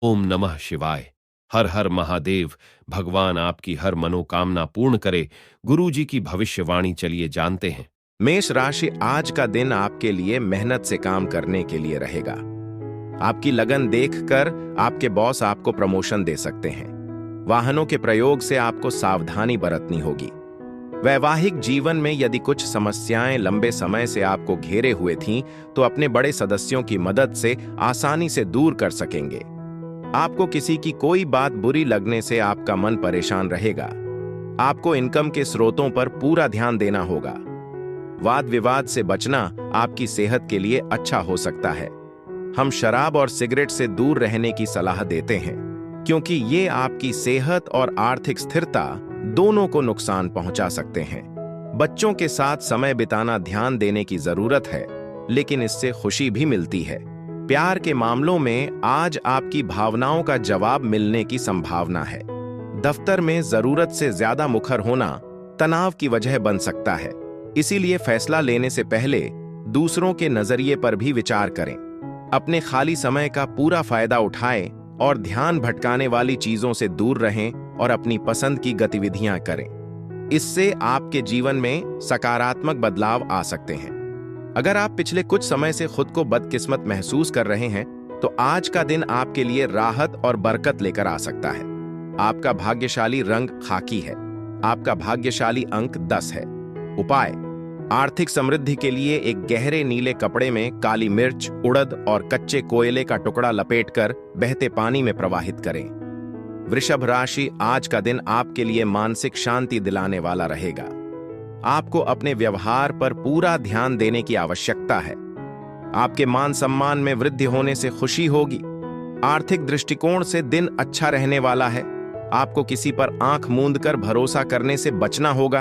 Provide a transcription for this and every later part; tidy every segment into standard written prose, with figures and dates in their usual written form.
ओम नमः शिवाय। हर हर महादेव। भगवान आपकी हर मनोकामना पूर्ण करे। गुरु जी की भविष्यवाणी चलिए जानते हैं। मेष राशि, आज का दिन आपके लिए मेहनत से काम करने के लिए रहेगा। आपकी लगन देखकर आपके बॉस आपको प्रमोशन दे सकते हैं। वाहनों के प्रयोग से आपको सावधानी बरतनी होगी। वैवाहिक जीवन में यदि कुछ समस्याएं लंबे समय से आपको घेरे हुए थीं, तो अपने बड़े सदस्यों की मदद से आसानी से दूर कर सकेंगे। आपको किसी की कोई बात बुरी लगने से आपका मन परेशान रहेगा। आपको इनकम के स्रोतों पर पूरा ध्यान देना होगा। वाद विवाद से बचना आपकी सेहत के लिए अच्छा हो सकता है। हम शराब और सिगरेट से दूर रहने की सलाह देते हैं, क्योंकि ये आपकी सेहत और आर्थिक स्थिरता दोनों को नुकसान पहुंचा सकते हैं। बच्चों के साथ समय बिताना ध्यान देने की जरूरत है, लेकिन इससे खुशी भी मिलती है। प्यार के मामलों में आज आपकी भावनाओं का जवाब मिलने की संभावना है। दफ्तर में जरूरत से ज्यादा मुखर होना तनाव की वजह बन सकता है, इसीलिए फैसला लेने से पहले दूसरों के नजरिए पर भी विचार करें। अपने खाली समय का पूरा फायदा उठाएं और ध्यान भटकाने वाली चीजों से दूर रहें और अपनी पसंद की गतिविधियां करें। इससे आपके जीवन में सकारात्मक बदलाव आ सकते हैं। अगर आप पिछले कुछ समय से खुद को बदकिस्मत महसूस कर रहे हैं, तो आज का दिन आपके लिए राहत और बरकत लेकर आ सकता है। आपका भाग्यशाली रंग खाकी है। आपका भाग्यशाली अंक 10 है। उपाय: आर्थिक समृद्धि के लिए एक गहरे नीले कपड़े में काली मिर्च, उड़द और कच्चे कोयले का टुकड़ा लपेटकर बहते पानी में प्रवाहित करें। वृषभ राशि, आज का दिन आपके लिए मानसिक शांति दिलाने वाला रहेगा। आपको अपने व्यवहार पर पूरा ध्यान देने की आवश्यकता है। आपके मान सम्मान में वृद्धि होने से खुशी होगी। आर्थिक दृष्टिकोण से दिन अच्छा रहने वाला है। आपको किसी पर आंख मूंदकर भरोसा करने से बचना होगा।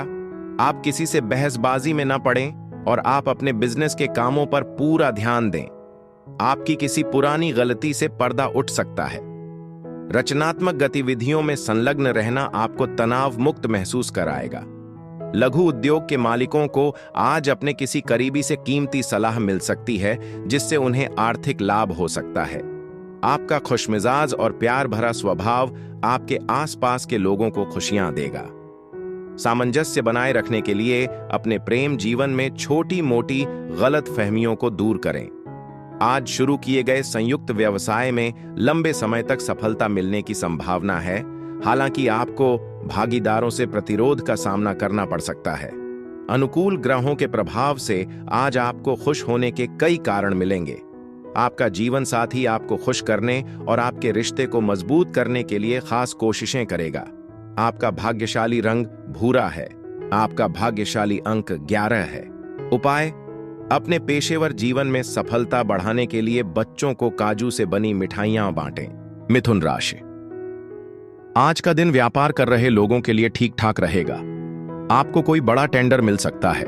आप किसी से बहसबाजी में न पड़ें और आप अपने बिजनेस के कामों पर पूरा ध्यान दें। आपकी किसी पुरानी गलती से पर्दा उठ सकता है। रचनात्मक गतिविधियों में संलग्न रहना आपको तनाव मुक्त महसूस कराएगा। लघु उद्योग के मालिकों को आज अपने किसी करीबी से कीमती सलाह मिल सकती है, जिससे उन्हें आर्थिक लाभ हो सकता है। आपका खुशमिजाज और प्यार भरा स्वभाव आपके आसपास के लोगों को खुशियां देगा। सामंजस्य बनाए रखने के लिए अपने प्रेम जीवन में छोटी मोटी गलत फहमियों को दूर करें। आज शुरू किए गए संयुक्त व्यवसाय में लंबे समय तक सफलता मिलने की संभावना है, हालांकि आपको भागीदारों से प्रतिरोध का सामना करना पड़ सकता है। अनुकूल ग्रहों के प्रभाव से आज आपको खुश होने के कई कारण मिलेंगे। आपका जीवन साथी आपको खुश करने और आपके रिश्ते को मजबूत करने के लिए खास कोशिशें करेगा। आपका भाग्यशाली रंग भूरा है। आपका भाग्यशाली अंक 11 है। उपाय: अपने पेशेवर जीवन में सफलता बढ़ाने के लिए बच्चों को काजू से बनी मिठाइयां बांटें। मिथुन राशि, आज का दिन व्यापार कर रहे लोगों के लिए ठीक ठाक रहेगा। आपको कोई बड़ा टेंडर मिल सकता है।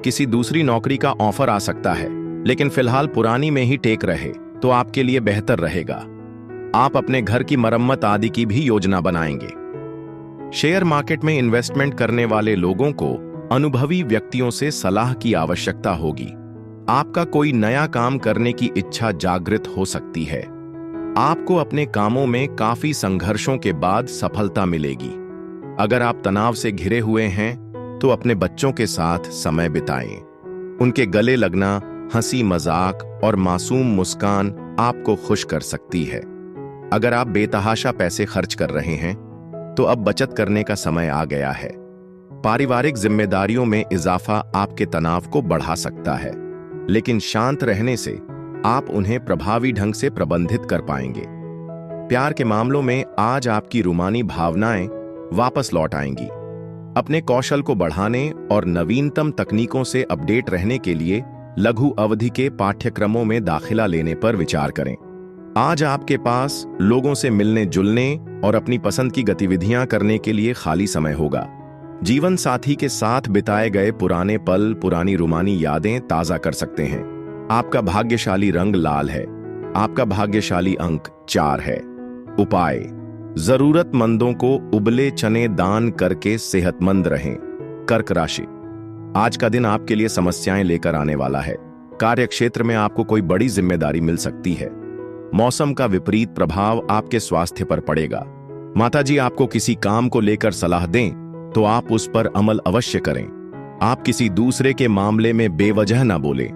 किसी दूसरी नौकरी का ऑफर आ सकता है, लेकिन फिलहाल पुरानी में ही टेक रहे तो आपके लिए बेहतर रहेगा। आप अपने घर की मरम्मत आदि की भी योजना बनाएंगे। शेयर मार्केट में इन्वेस्टमेंट करने वाले लोगों को अनुभवी व्यक्तियों से सलाह की आवश्यकता होगी। आपका कोई नया काम करने की इच्छा जागृत हो सकती है। आपको अपने कामों में काफी संघर्षों के बाद सफलता मिलेगी। अगर आप तनाव से घिरे हुए हैं, तो अपने बच्चों के साथ समय बिताएं। उनके गले लगना, हंसी मजाक और मासूम मुस्कान आपको खुश कर सकती है। अगर आप बेतहाशा पैसे खर्च कर रहे हैं, तो अब बचत करने का समय आ गया है। पारिवारिक जिम्मेदारियों में इजाफा आपके तनाव को बढ़ा सकता है, लेकिन शांत रहने से आप उन्हें प्रभावी ढंग से प्रबंधित कर पाएंगे। प्यार के मामलों में आज आपकी रूमानी भावनाएं वापस लौट आएंगी। अपने कौशल को बढ़ाने और नवीनतम तकनीकों से अपडेट रहने के लिए लघु अवधि के पाठ्यक्रमों में दाखिला लेने पर विचार करें। आज आपके पास लोगों से मिलने जुलने और अपनी पसंद की गतिविधियां करने के लिए खाली समय होगा। जीवन साथी के साथ बिताए गए पुराने पल, पुरानी रूमानी यादें ताजा कर सकते हैं। आपका भाग्यशाली रंग लाल है। आपका भाग्यशाली अंक 4 है। उपाय: जरूरतमंदों को उबले चने दान करके सेहतमंद रहें। कर्क राशि, आज का दिन आपके लिए समस्याएं लेकर आने वाला है। कार्यक्षेत्र में आपको कोई बड़ी जिम्मेदारी मिल सकती है। मौसम का विपरीत प्रभाव आपके स्वास्थ्य पर पड़ेगा। माताजी आपको किसी काम को लेकर सलाह दें तो आप उस पर अमल अवश्य करें। आप किसी दूसरे के मामले में बेवजह ना बोलें।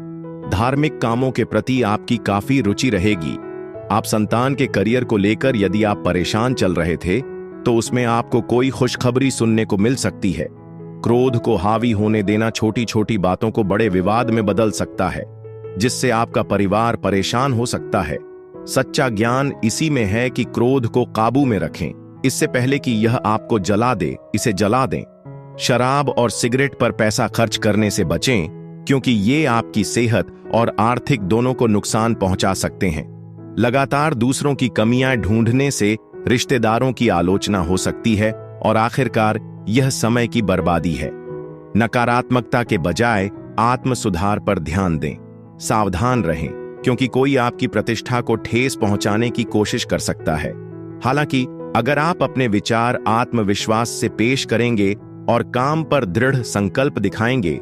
धार्मिक कामों के प्रति आपकी काफी रुचि रहेगी। आप संतान के करियर को लेकर यदि आप परेशान चल रहे थे तो उसमें आपको कोई खुशखबरी सुनने को मिल सकती है। क्रोध को हावी होने देना छोटी छोटी बातों को बड़े विवाद में बदल सकता है, जिससे आपका परिवार परेशान हो सकता है। सच्चा ज्ञान इसी में है कि क्रोध को काबू में रखें, इससे पहले कि यह आपको जला दे, इसे जला दें। शराब और सिगरेट पर पैसा खर्च करने से बचें, क्योंकि ये आपकी सेहत और आर्थिक दोनों को नुकसान पहुंचा सकते हैं। लगातार दूसरों की कमियां ढूंढने से रिश्तेदारों की आलोचना हो सकती है और आखिरकार यह समय की बर्बादी है। नकारात्मकता के बजाय आत्म सुधार पर ध्यान दें। सावधान रहें, क्योंकि कोई आपकी प्रतिष्ठा को ठेस पहुंचाने की कोशिश कर सकता है। हालांकि अगर आप अपने विचार आत्मविश्वास से पेश करेंगे और काम पर दृढ़ संकल्प दिखाएंगे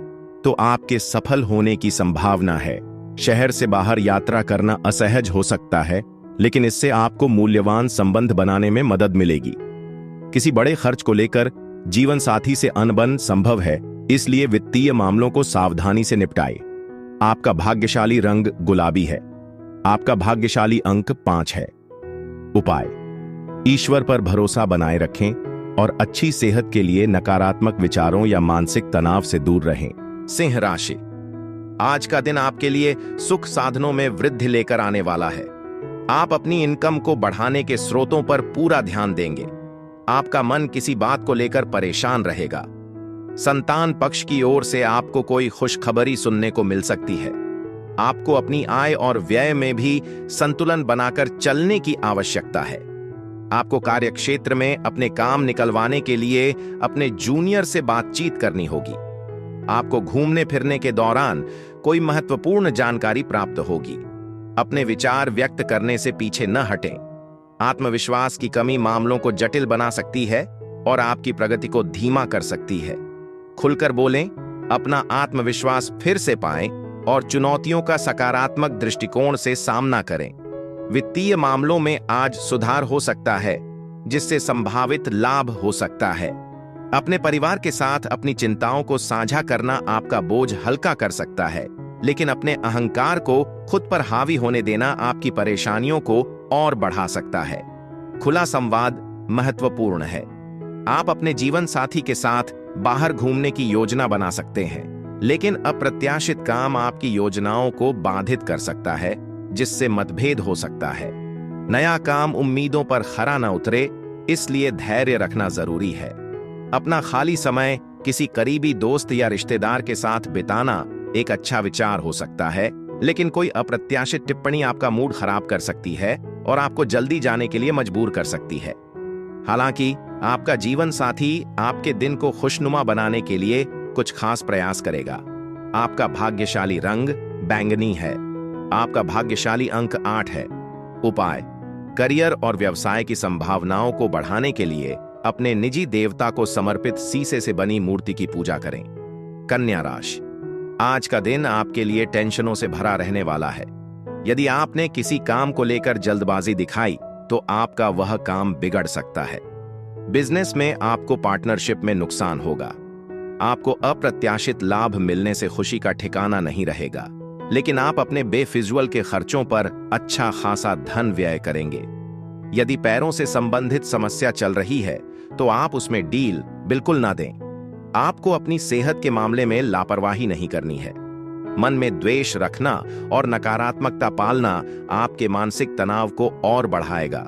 तो आपके सफल होने की संभावना है। शहर से बाहर यात्रा करना असहज हो सकता है, लेकिन इससे आपको मूल्यवान संबंध बनाने में मदद मिलेगी। किसी बड़े खर्च को लेकर जीवन साथी से अनबन संभव है, इसलिए वित्तीय मामलों को सावधानी से निपटाएं। आपका भाग्यशाली रंग गुलाबी है। आपका भाग्यशाली अंक 5 है। उपाय: ईश्वर पर भरोसा बनाए रखें और अच्छी सेहत के लिए नकारात्मक विचारों या मानसिक तनाव से दूर रहें। सिंह राशि, आज का दिन आपके लिए सुख साधनों में वृद्धि लेकर आने वाला है। आप अपनी इनकम को बढ़ाने के स्रोतों पर पूरा ध्यान देंगे। आपका मन किसी बात को लेकर परेशान रहेगा। संतान पक्ष की ओर से आपको कोई खुशखबरी सुनने को मिल सकती है। आपको अपनी आय और व्यय में भी संतुलन बनाकर चलने की आवश्यकता है। आपको कार्यक्षेत्र में अपने काम निकलवाने के लिए अपने जूनियर से बातचीत करनी होगी। आपको घूमने फिरने के दौरान कोई महत्वपूर्ण जानकारी प्राप्त होगी। अपने विचार व्यक्त करने से पीछे न हटें। आत्मविश्वास की कमी मामलों को जटिल बना सकती है और आपकी प्रगति को धीमा कर सकती है। खुलकर बोलें, अपना आत्मविश्वास फिर से पाएं और चुनौतियों का सकारात्मक दृष्टिकोण से सामना करें। वित्तीय मामलों में आज सुधार हो सकता है, जिससे संभावित लाभ हो सकता है। अपने परिवार के साथ अपनी चिंताओं को साझा करना आपका बोझ हल्का कर सकता है, लेकिन अपने अहंकार को खुद पर हावी होने देना आपकी परेशानियों को और बढ़ा सकता है। खुला संवाद महत्वपूर्ण है। आप अपने जीवन साथी के साथ बाहर घूमने की योजना बना सकते हैं, लेकिन अप्रत्याशित काम आपकी योजनाओं को बाधित कर सकता है, जिससे मतभेद हो सकता है। नया काम उम्मीदों पर खरा न उतरे, इसलिए धैर्य रखना जरूरी है। अपना खाली समय किसी करीबी दोस्त या रिश्तेदार के साथ बिताना एक अच्छा विचार हो सकता है, लेकिन कोई अप्रत्याशित टिप्पणी आपका मूड खराब कर सकती है और आपको जल्दी जाने के लिए मजबूर कर सकती है। हालांकि आपका जीवन साथी आपके दिन को खुशनुमा बनाने के लिए कुछ खास प्रयास करेगा। आपका भाग्यशाली रंग बैंगनी है। आपका भाग्यशाली अंक 8 है। उपाय: करियर और व्यवसाय की संभावनाओं को बढ़ाने के लिए अपने निजी देवता को समर्पित शीशे से बनी मूर्ति की पूजा करें। कन्या राशि, आज का दिन आपके लिए टेंशनों से भरा रहने वाला है। यदि आपने किसी काम को लेकर जल्दबाजी दिखाई तो आपका वह काम बिगड़ सकता है। बिजनेस में आपको पार्टनरशिप में नुकसान होगा। आपको अप्रत्याशित लाभ मिलने से खुशी का ठिकाना नहीं रहेगा, लेकिन आप अपने बेफिजूल के खर्चों पर अच्छा खासा धन व्यय करेंगे। यदि पैरों से संबंधित समस्या चल रही है तो आप उसमें डील बिल्कुल ना दें। आपको अपनी सेहत के मामले में लापरवाही नहीं करनी है। मन में द्वेष रखना और नकारात्मकता पालना आपके मानसिक तनाव को और बढ़ाएगा।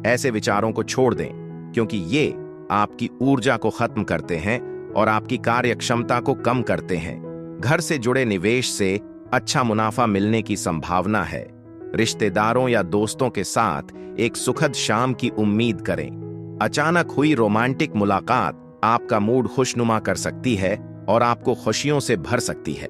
ऐसे विचारों को छोड़ दें, क्योंकि ये आपकी ऊर्जा को खत्म करते हैं और आपकी कार्यक्षमता को कम करते हैं। घर से जुड़े निवेश से अच्छा मुनाफा मिलने की संभावना है। रिश्तेदारों या दोस्तों के साथ एक सुखद शाम की उम्मीद करें। अचानक हुई रोमांटिक मुलाकात आपका मूड खुशनुमा कर सकती है और आपको खुशियों से भर सकती है।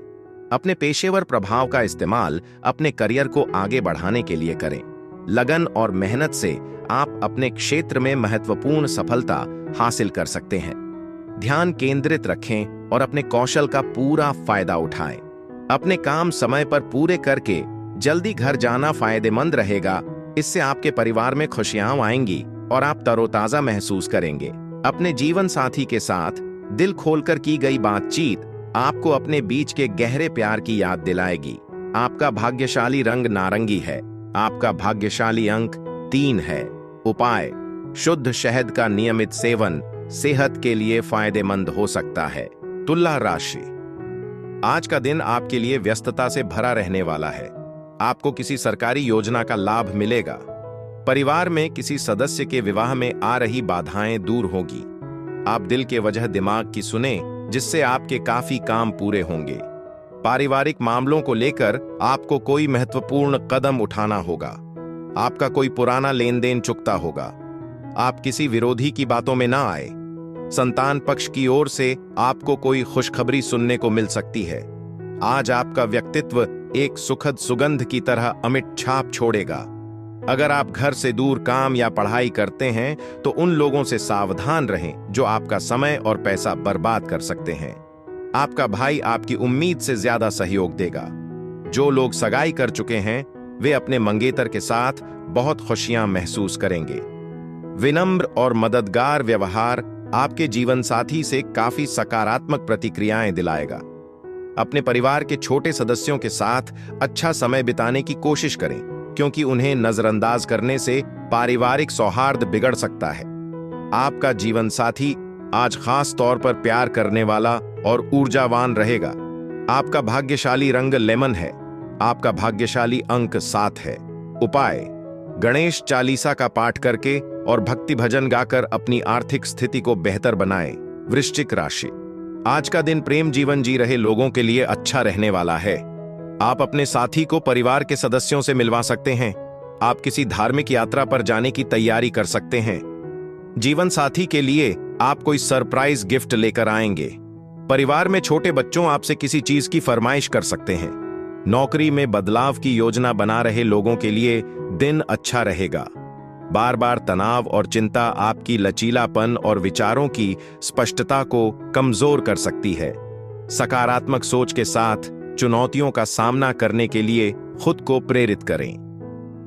अपने पेशेवर प्रभाव का इस्तेमाल अपने करियर को आगे बढ़ाने के लिए करें। लगन और मेहनत से आप अपने क्षेत्र में महत्वपूर्ण सफलता हासिल कर सकते हैं। ध्यान केंद्रित रखें और अपने कौशल का पूरा फायदा उठाएं। अपने काम समय पर पूरे करके जल्दी घर जाना फायदेमंद रहेगा, इससे आपके परिवार में खुशियां आएंगी और आप तरोताजा महसूस करेंगे। अपने जीवन साथी के साथ दिल खोलकर की गई बातचीत आपको अपने बीच के गहरे प्यार की याद दिलाएगी। आपका भाग्यशाली रंग नारंगी है। आपका भाग्यशाली अंक 3 है। उपाय: शुद्ध शहद का नियमित सेवन सेहत के लिए फायदेमंद हो सकता है। तुला राशि: आज का दिन आपके लिए व्यस्तता से भरा रहने वाला है। आपको किसी सरकारी योजना का लाभ मिलेगा। परिवार में किसी सदस्य के विवाह में आ रही बाधाएं दूर होगी। आप दिल के वजह दिमाग की सुने, जिससे आपके काफी काम पूरे होंगे। पारिवारिक मामलों को लेकर आपको कोई महत्वपूर्ण कदम उठाना होगा। आपका कोई पुराना लेन देन चुकता होगा। आप किसी विरोधी की बातों में ना आए। संतान पक्ष की ओर से आपको कोई खुशखबरी सुनने को मिल सकती है। आज आपका व्यक्तित्व एक सुखद सुगंध की तरह अमिट छाप छोड़ेगा। अगर आप घर से दूर काम या पढ़ाई करते हैं तो उन लोगों से सावधान रहें जो आपका समय और पैसा बर्बाद कर सकते हैं। आपका भाई आपकी उम्मीद से ज्यादा सहयोग देगा। जो लोग सगाई कर चुके हैं वे अपने मंगेतर के साथ बहुत खुशियां महसूस करेंगे। विनम्र और मददगार व्यवहार आपके जीवन साथी से काफी सकारात्मक प्रतिक्रियाएं दिलाएगा। अपने परिवार के छोटे सदस्यों के साथ अच्छा समय बिताने की कोशिश करें, क्योंकि उन्हें नजरअंदाज करने से पारिवारिक सौहार्द बिगड़ सकता है। आपका जीवन साथी आज खास तौर पर प्यार करने वाला और ऊर्जावान रहेगा। आपका भाग्यशाली रंग लेमन है। आपका भाग्यशाली अंक 7 है। उपाय: गणेश चालीसा का पाठ करके और भक्ति भजन गाकर अपनी आर्थिक स्थिति को बेहतर बनाएं। वृश्चिक राशि: आज का दिन प्रेम जीवन जी रहे लोगों के लिए अच्छा रहने वाला है। आप अपने साथी को परिवार के सदस्यों से मिलवा सकते हैं। आप किसी धार्मिक यात्रा पर जाने की तैयारी कर सकते हैं। जीवन साथी के लिए आप कोई सरप्राइज गिफ्ट लेकर आएंगे। परिवार में छोटे बच्चों आपसे किसी चीज की फरमाइश कर सकते हैं। नौकरी में बदलाव की योजना बना रहे लोगों के लिए दिन अच्छा रहेगा। बार बार तनाव और चिंता आपकी लचीलापन और विचारों की स्पष्टता को कमजोर कर सकती है। सकारात्मक सोच के साथ चुनौतियों का सामना करने के लिए खुद को प्रेरित करें।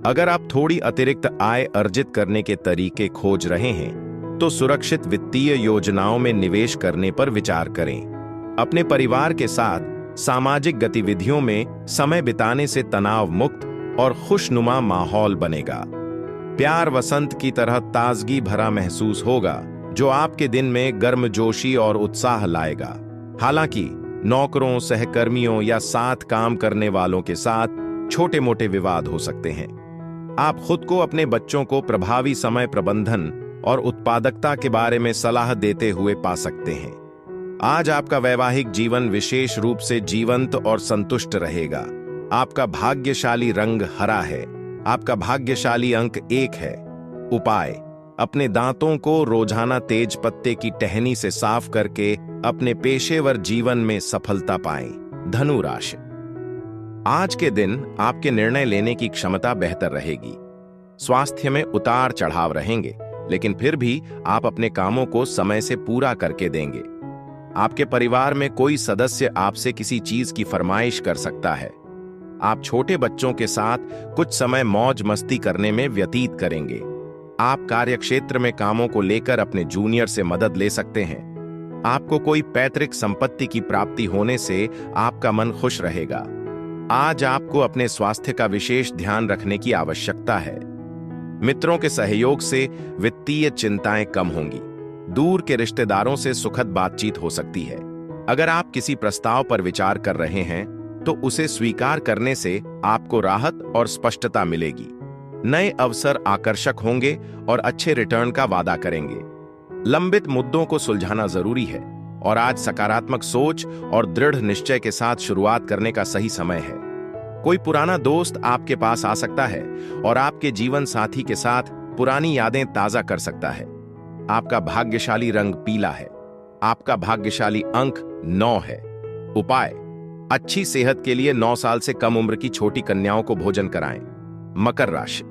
अगर आप थोड़ी अतिरिक्त आय अर्जित करने के तरीके खोज रहे हैं तो सुरक्षित वित्तीय योजनाओं में निवेश करने पर विचार करें। अपने परिवार के साथ सामाजिक गतिविधियों में समय बिताने से तनाव मुक्त और खुशनुमा माहौल बनेगा। प्यार वसंत की तरह ताजगी भरा महसूस होगा, जो आपके दिन में गर्मजोशी और उत्साह लाएगा। हालांकि नौकरों, सहकर्मियों या साथ काम करने वालों के साथ छोटे मोटे विवाद हो सकते हैं। आप खुद को अपने बच्चों को प्रभावी समय प्रबंधन और उत्पादकता के बारे में सलाह देते हुए पा सकते हैं। आज आपका वैवाहिक जीवन विशेष रूप से जीवंत और संतुष्ट रहेगा। आपका भाग्यशाली रंग हरा है। आपका भाग्यशाली अंक 1 है। उपाय: अपने दांतों को रोजाना तेज पत्ते की टहनी से साफ करके अपने पेशेवर जीवन में सफलता पाएं। धनु राशि: आज के दिन आपके निर्णय लेने की क्षमता बेहतर रहेगी। स्वास्थ्य में उतार चढ़ाव रहेंगे, लेकिन फिर भी आप अपने कामों को समय से पूरा करके देंगे। आपके परिवार में कोई सदस्य आपसे किसी चीज की फरमाइश कर सकता है। आप छोटे बच्चों के साथ कुछ समय मौज मस्ती करने में व्यतीत करेंगे। आप कार्यक्षेत्र में कामों को लेकर अपने जूनियर से मदद ले सकते हैं। आपको कोई पैतृक संपत्ति की प्राप्ति होने से आपका मन खुश रहेगा। आज आपको अपने स्वास्थ्य का विशेष ध्यान रखने की आवश्यकता है। मित्रों के सहयोग से वित्तीय चिंताएं कम होंगी। दूर के रिश्तेदारों से सुखद बातचीत हो सकती है। अगर आप किसी प्रस्ताव पर विचार कर रहे हैं तो उसे स्वीकार करने से आपको राहत और स्पष्टता मिलेगी। नए अवसर आकर्षक होंगे और अच्छे रिटर्न का वादा करेंगे। लंबित मुद्दों को सुलझाना जरूरी है और आज सकारात्मक सोच और दृढ़ निश्चय के साथ शुरुआत करने का सही समय है। कोई पुराना दोस्त आपके पास आ सकता है और आपके जीवन साथी के साथ पुरानी यादें ताजा कर सकता है। आपका भाग्यशाली रंग पीला है। आपका भाग्यशाली अंक 9 है। उपाय: अच्छी सेहत के लिए 9 साल से कम उम्र की छोटी कन्याओं को भोजन कराएं। मकर राशि: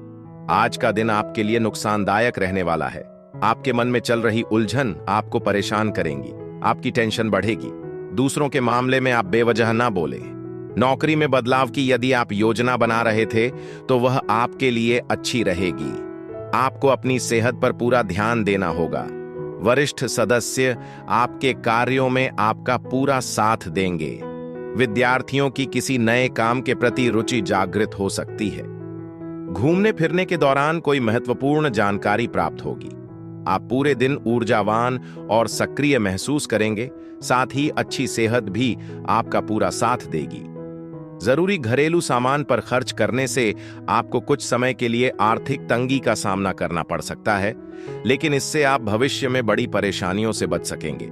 आज का दिन आपके लिए नुकसानदायक रहने वाला है। आपके मन में चल रही उलझन आपको परेशान करेंगी। आपकी टेंशन बढ़ेगी। दूसरों के मामले में आप बेवजह ना बोलें। नौकरी में बदलाव की यदि आप योजना बना रहे थे तो वह आपके लिए अच्छी रहेगी। आपको अपनी सेहत पर पूरा ध्यान देना होगा। वरिष्ठ सदस्य आपके कार्यों में आपका पूरा साथ देंगे। विद्यार्थियों की किसी नए काम के प्रति रुचि जागृत हो सकती है। घूमने फिरने के दौरान कोई महत्वपूर्ण जानकारी प्राप्त होगी। आप पूरे दिन ऊर्जावान और सक्रिय महसूस करेंगे। साथ ही अच्छी सेहत भी आपका पूरा साथ देगी। जरूरी घरेलू सामान पर खर्च करने से आपको कुछ समय के लिए आर्थिक तंगी का सामना करना पड़ सकता है, लेकिन इससे आप भविष्य में बड़ी परेशानियों से बच सकेंगे।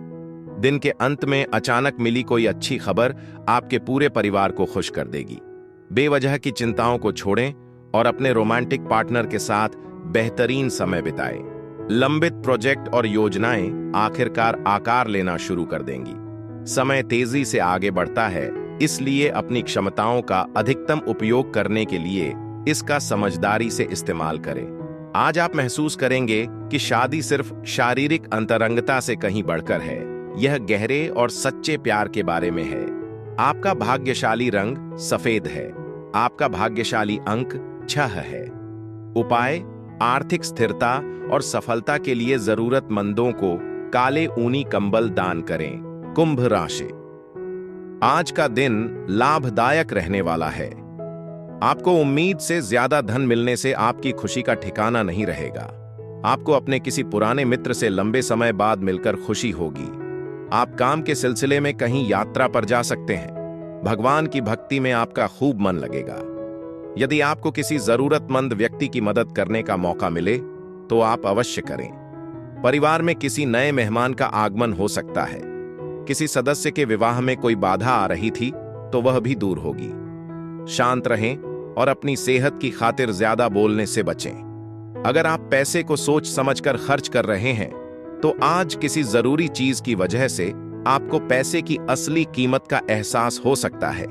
दिन के अंत में अचानक मिली कोई अच्छी खबर आपके पूरे परिवार को खुश कर देगी। बेवजह की चिंताओं को छोड़ें और अपने रोमांटिक पार्टनर के साथ बेहतरीन समय बिताएं। लंबित प्रोजेक्ट और योजनाएं आखिरकार आकार लेना शुरू कर देंगी। समय तेजी से आगे बढ़ता है, इसलिए अपनी क्षमताओं का अधिकतम उपयोग करने के लिए इसका समझदारी से इस्तेमाल करें। आज आप महसूस करेंगे कि शादी सिर्फ शारीरिक अंतरंगता से कहीं बढ़कर है। यह गहरे और सच्चे प्यार के बारे में है। आपका भाग्यशाली रंग सफेद है। आपका भाग्यशाली अंक 6 है। उपाय: आर्थिक स्थिरता और सफलता के लिए जरूरतमंदों को काले ऊनी कंबल दान करें। कुंभ राशि, आज का दिन लाभदायक रहने वाला है। आपको उम्मीद से ज्यादा धन मिलने से आपकी खुशी का ठिकाना नहीं रहेगा। आपको अपने किसी पुराने मित्र से लंबे समय बाद मिलकर खुशी होगी। आप काम के सिलसिले में कहीं यात्रा पर जा सकते हैं। भगवान की भक्ति में आपका खूब मन लगेगा। यदि आपको किसी जरूरतमंद व्यक्ति की मदद करने का मौका मिले तो आप अवश्य करें। परिवार में किसी नए मेहमान का आगमन हो सकता है। किसी सदस्य के विवाह में कोई बाधा आ रही थी तो वह भी दूर होगी। शांत रहें और अपनी सेहत की खातिर ज्यादा बोलने से बचें। अगर आप पैसे को सोच समझकर खर्च कर रहे हैं तो आज किसी जरूरी चीज की वजह से आपको पैसे की असली कीमत का एहसास हो सकता है।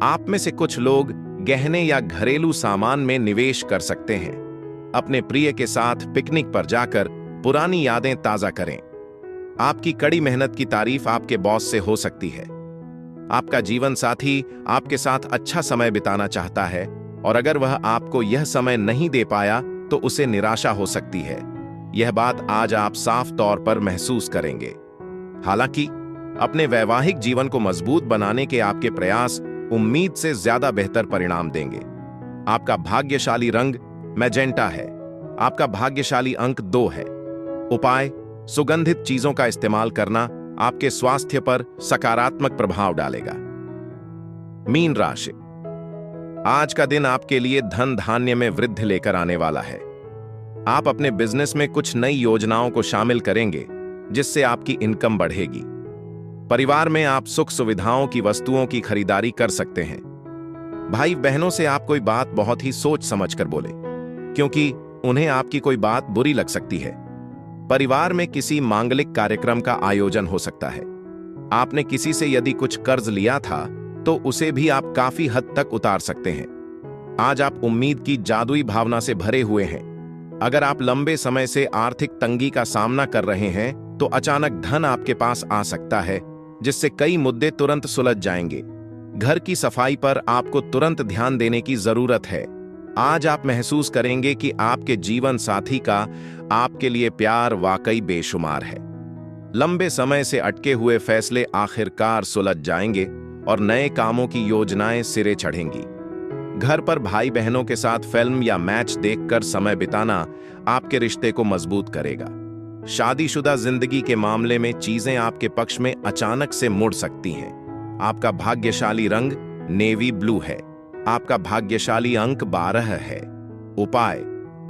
आप में से कुछ लोग गहने या घरेलू सामान में निवेश कर सकते हैं। अपने प्रिय के साथ पिकनिक पर जाकर पुरानी यादें ताजा करें। आपकी कड़ी मेहनत की तारीफ आपके बॉस से हो सकती है। आपका जीवन साथी आपके साथ अच्छा समय बिताना चाहता है और अगर वह आपको यह समय नहीं दे पाया तो उसे निराशा हो सकती है। यह बात आज आप साफ तौर पर महसूस करेंगे। हालांकि अपने वैवाहिक जीवन को मजबूत बनाने के आपके प्रयास उम्मीद से ज्यादा बेहतर परिणाम देंगे। आपका भाग्यशाली रंग मैजेंटा है। आपका भाग्यशाली अंक 2 है। उपाय: सुगंधित चीजों का इस्तेमाल करना आपके स्वास्थ्य पर सकारात्मक प्रभाव डालेगा। मीन राशि, आज का दिन आपके लिए धन धान्य में वृद्धि लेकर आने वाला है। आप अपने बिजनेस में कुछ नई योजनाओं को शामिल करेंगे जिससे आपकी इनकम बढ़ेगी। परिवार में आप सुख सुविधाओं की वस्तुओं की खरीदारी कर सकते हैं। भाई बहनों से आप कोई बात बहुत ही सोच समझकर बोले, क्योंकि उन्हें आपकी कोई बात बुरी लग सकती है। परिवार में किसी मांगलिक कार्यक्रम का आयोजन हो सकता है। आपने किसी से यदि कुछ कर्ज लिया था तो उसे भी आप काफी हद तक उतार सकते हैं। आज आप उम्मीद की जादुई भावना से भरे हुए हैं। अगर आप लंबे समय से आर्थिक तंगी का सामना कर रहे हैं तो अचानक धन आपके पास आ सकता है, जिससे कई मुद्दे तुरंत सुलझ जाएंगे। घर की सफाई पर आपको तुरंत ध्यान देने की जरूरत है। आज आप महसूस करेंगे कि आपके जीवन साथी का आपके लिए प्यार वाकई बेशुमार है। लंबे समय से अटके हुए फैसले आखिरकार सुलझ जाएंगे और नए कामों की योजनाएं सिरे चढ़ेंगी। घर पर भाई बहनों के साथ फिल्म या मैच देखकर समय बिताना आपके रिश्ते को मजबूत करेगा। शादीशुदा जिंदगी के मामले में चीजें आपके पक्ष में अचानक से मुड़ सकती हैं। आपका भाग्यशाली रंग नेवी ब्लू है। आपका भाग्यशाली अंक 12 है। उपाय: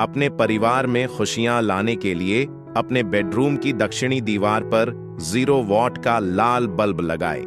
अपने परिवार में खुशियां लाने के लिए अपने बेडरूम की दक्षिणी दीवार पर 0 वॉट का लाल बल्ब लगाएं।